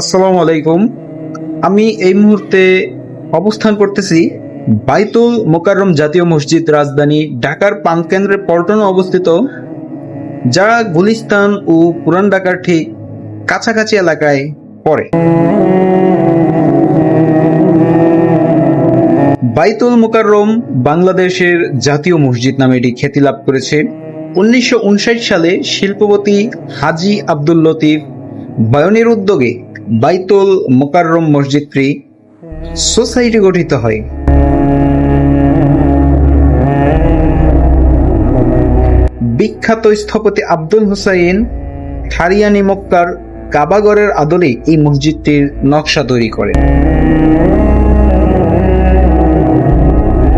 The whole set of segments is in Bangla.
আসসালামু আলাইকুম। আমি এই মুহূর্তে অবস্থান করতেছি বাইতুল মোকাররম জাতীয় মসজিদ, রাজধানী ঢাকার প্রাণকেন্দ্রে পল্টনে অবস্থিত, যা গুলিস্তান ও পুরান ঢাকার ঠিক কাছাকাছি এলাকায় পড়ে। বাইতুল মোকাররম বাংলাদেশের জাতীয় মসজিদ নামে এটি খ্যাতি লাভ করেছে। 1959 সালে শিল্পপতি হাজী আব্দুল লতিফ বয়নের উদ্যোগে বাইতুল মোকাররম মসজিদ ফ্রি সোসাইটি গঠিত হয়। বিখ্যাত স্থপতি আব্দুল হুসাইন থারিয়ানি মক্কার কাবাগরের আদলে এই মসজিদটির নকশা তৈরি করেন।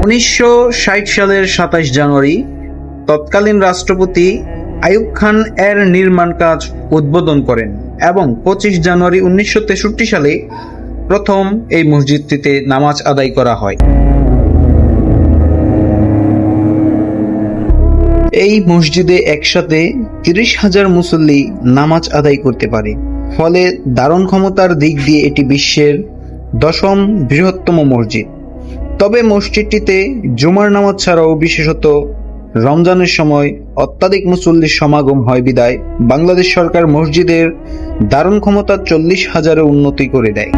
1960 সালের 27 জানুয়ারি তৎকালীন রাষ্ট্রপতি আইয়ুব খান এর নির্মাণ কাজ উদ্বোধন করেন এবং 25 জানুয়ারি 1963 সালে প্রথম এই মসজিদটিতে নামাজ আদায় করা হয়। এই মসজিদে একসাথে 30,000 মুসল্লি নামাজ আদায় করতে পারে, ফলে ধারণ ক্ষমতার দিক দিয়ে এটি বিশ্বের 10ম বৃহত্তম মসজিদ। তবে মসজিদটিতে জুমার নামাজ ছাড়াও বিশেষত রমজানের সময় অত্যাধিক মুসল্লির সমাগম হয় বিধায় বাংলাদেশ সরকার মসজিদের ধারণ ক্ষমতা 40,000-এ উন্নতি করে দেয়।